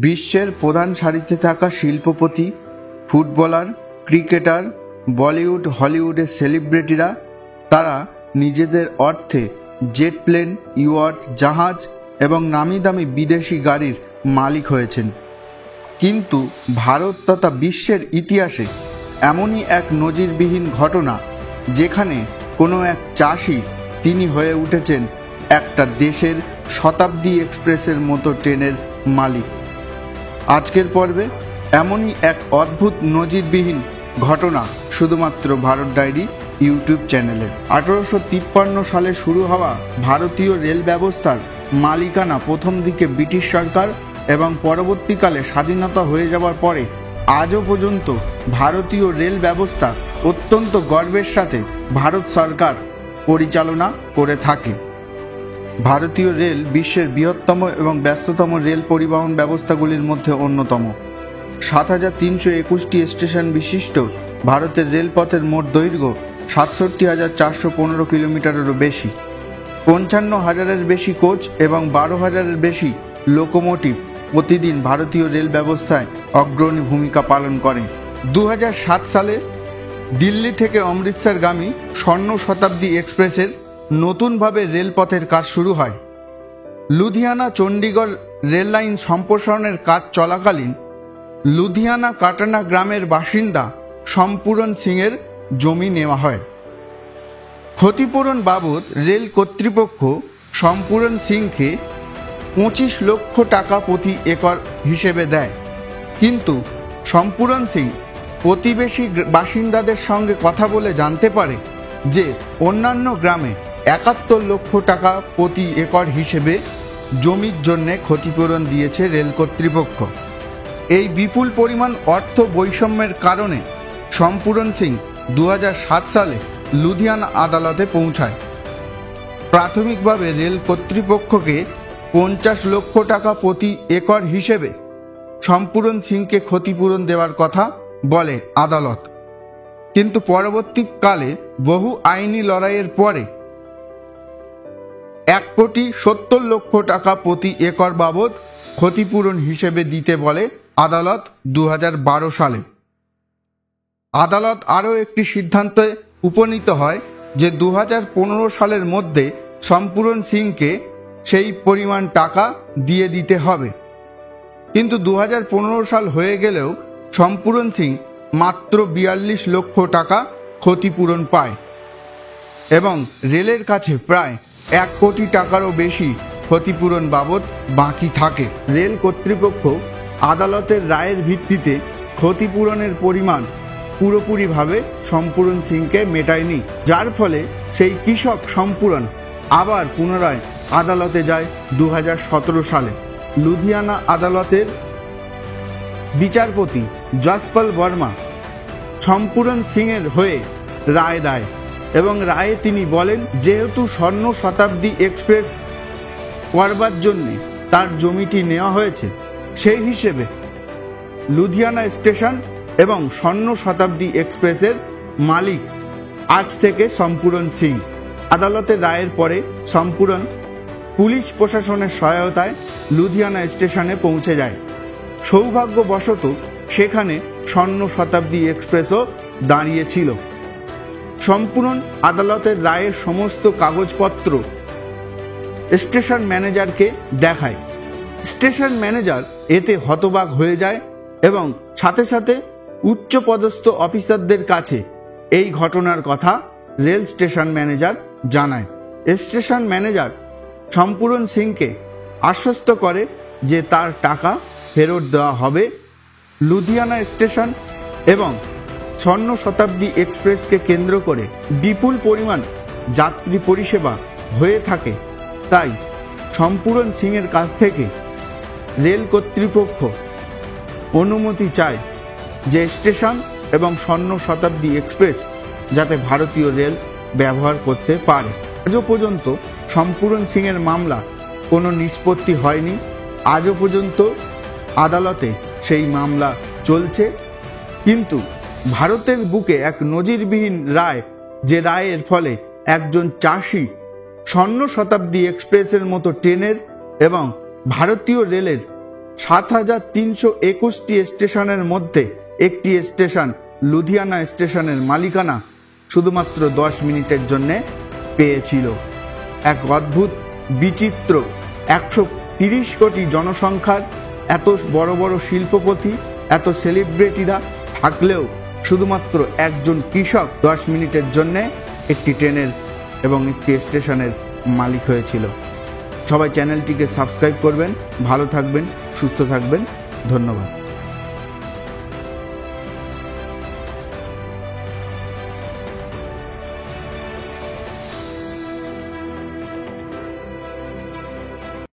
বিশ্বের প্রধান সারিতে থাকা শিল্পপতি, ফুটবলার, ক্রিকেটার, বলিউড হলিউডের সেলিব্রিটিরা তারা নিজেদের অর্থে জেট প্লেন, ইয়ট, জাহাজ এবং নামি দামি বিদেশি গাড়ির মালিক হয়েছেন। কিন্তু ভারত তথা বিশ্বের ইতিহাসে এমনই এক নজিরবিহীন ঘটনা যেখানে কোনো এক চাষি তিনি হয়ে উঠেছেন একটা দেশের শতাব্দী এক্সপ্রেসের মতো ট্রেনের মালিক। আজকের পর্বে এমনই এক অদ্ভুত নজিরবিহীন ঘটনা শুধুমাত্র ভারত ডায়েরি ইউটিউব চ্যানেলে। 1853 সালে শুরু হওয়া ভারতীয় রেল ব্যবস্থার মালিকানা প্রথম দিকে ব্রিটিশ সরকার এবং পরবর্তীকালে স্বাধীনতা হয়ে যাওয়ার পরে আজও পর্যন্ত ভারতীয় রেল ব্যবস্থা অত্যন্ত গর্বের সাথে ভারত সরকার পরিচালনা করে থাকে। ভারতীয় রেল বিশ্বের বৃহত্তম এবং ব্যস্ততম রেল পরিবহন ব্যবস্থাগুলির মধ্যে অন্যতম। 7321টি স্টেশন বিশিষ্ট ভারতের রেলপথের মোট দৈর্ঘ্য 67,415 কিলোমিটারেরও বেশি। 55,000-এর বেশি কোচ এবং 12,000-এর বেশি লোকোমোটিভ প্রতিদিন ভারতীয় রেল ব্যবস্থায় অগ্রণী ভূমিকা পালন করে। 2007 সালে দিল্লি থেকে অমৃতসরগামী স্বর্ণ শতাব্দী এক্সপ্রেসের নতুনভাবে রেলপথের কাজ শুরু হয়। লুধিয়ানা চণ্ডীগড় রেল লাইন সম্প্রসারণের কাজ চলাকালীন লুধিয়ানা কাটানা গ্রামের বাসিন্দা সম্পূরণ সিংয়ের জমি নেওয়া হয়। ক্ষতিপূরণ বাবদ রেল কর্তৃপক্ষ সম্পূরণ সিংকে 25 লক্ষ টাকা প্রতি একর হিসেবে দেয়, কিন্তু সম্পূরণ সিং প্রতিবেশী বাসিন্দাদের সঙ্গে কথা বলে জানতে পারে যে অন্যান্য গ্রামে 71 লক্ষ টাকা প্রতি একর হিসেবে জমির জন্য ক্ষতিপূরণ দিয়েছে রেল কর্তৃপক্ষ। এই বিপুল পরিমাণ অর্থ বৈষম্যের কারণে সম্পূরণ সিং 2007 সালে লুধিয়ানা আদালতে পৌঁছায়। প্রাথমিকভাবে রেল কর্তৃপক্ষকে 50 লক্ষ টাকা প্রতি একর হিসেবে সম্পূরণ সিংকে ক্ষতিপূরণ দেওয়ার কথা বলে আদালত, কিন্তু পরবর্তীকালে বহু আইনি লড়াইয়ের পরে 1,70 লক্ষ টাকা প্রতি একর বাবদ ক্ষতিপূরণ হিসেবে দিতে বলে আদালত 2012 সালে। আদালত আরও একটি সিদ্ধান্তে উপনীত হয় যে 2015 সালের মধ্যে সম্পূরণ সিংকে সেই পরিমাণ টাকা দিয়ে দিতে হবে, কিন্তু 2015 সাল হয়ে গেলেও সম্পূরণ সিং মাত্র 42 লক্ষ টাকা ক্ষতিপূরণ পায় এবং রেলের কাছে প্রায় 1 কোটি টাকারও বেশি ক্ষতিপূরণ বাবদ বাকি থাকে। রেল কর্তৃপক্ষ আদালতের রায়ের ভিত্তিতে ক্ষতিপূরণের পরিমাণ পুরোপুরিভাবে সম্পূরণ সিংকে মেটায়নি, যার ফলে সেই কৃষক সম্পূরণ আবার পুনরায় আদালতে যায় 2017 সালে। লুধিয়ানা আদালতের বিচারপতি যশপাল বর্মা সম্পূরণ সিংয়ের হয়ে রায় দেয় এবং রায়ে তিনি বলেন, যেহেতু স্বর্ণ শতাব্দী এক্সপ্রেস করবার জন্য তার জমিটি নেওয়া হয়েছে, সেই হিসেবে লুধিয়ানা স্টেশন এবং স্বর্ণ শতাব্দী এক্সপ্রেসের মালিক আজ থেকে সম্পূরণ সিং। আদালতের রায়ের পরে সম্পূরণ পুলিশ প্রশাসনের সহায়তায় লুধিয়ানা স্টেশনে পৌঁছে যায়। সৌভাগ্যবশত সেখানে স্বর্ণ শতাব্দী এক্সপ্রেসও দাঁড়িয়েছিল। সম্পূরণ আদালতের রায়ের সমস্ত কাগজপত্র স্টেশন ম্যানেজারকে দেখায়। স্টেশন ম্যানেজার এতে হতবাক হয়ে যায় এবং সাথে সাথে উচ্চপদস্থ অফিসারদের কাছে এই ঘটনার কথা রেল স্টেশন ম্যানেজার জানায়। স্টেশন ম্যানেজার সম্পূরণ সিংকে আশ্বস্ত করে যে তার টাকা ফেরত দেওয়া হবে। লুধিয়ানা স্টেশন এবং স্বর্ণ শতাব্দী এক্সপ্রেসকে কেন্দ্র করে বিপুল পরিমাণ যাত্রী পরিষেবা হয়ে থাকে, তাই সম্পূরণ সিংয়ের কাছ থেকে রেল কর্তৃপক্ষ অনুমতি চায় যে স্টেশন এবং স্বর্ণ শতাব্দী এক্সপ্রেস যাতে ভারতীয় রেল ব্যবহার করতে পারে। আজও পর্যন্ত সম্পূরণ সিংয়ের মামলা কোনো নিষ্পত্তি হয়নি। আজও পর্যন্ত আদালতে সেই মামলা চলছে, কিন্তু ভারতের বুকে এক নজিরবিহীন রায়, যে রায়ের ফলে একজন চাষি স্বর্ণ শতাব্দী এক্সপ্রেসের মতো ট্রেনের এবং ভারতীয় রেলের 7,321টি স্টেশনের মধ্যে একটি স্টেশন লুধিয়ানা স্টেশনের মালিকানা শুধুমাত্র 10 মিনিটের জন্য পেয়েছিল। এক অদ্ভুত বিচিত্র 130 কোটি জনসংখ্যার এত বড় বড় শিল্পপতি, এত সেলিব্রিটিরা থাকলেও শুধুমাত্র একজন কৃষক 10 মিনিটের জন্য একটি ট্রেনের এবং একটি স্টেশনের মালিক হয়েছিল। সবাই চ্যানেলটিকে সাবস্ক্রাইব করবেন, ভালো থাকবেন, সুস্থ থাকবেন, ধন্যবাদ।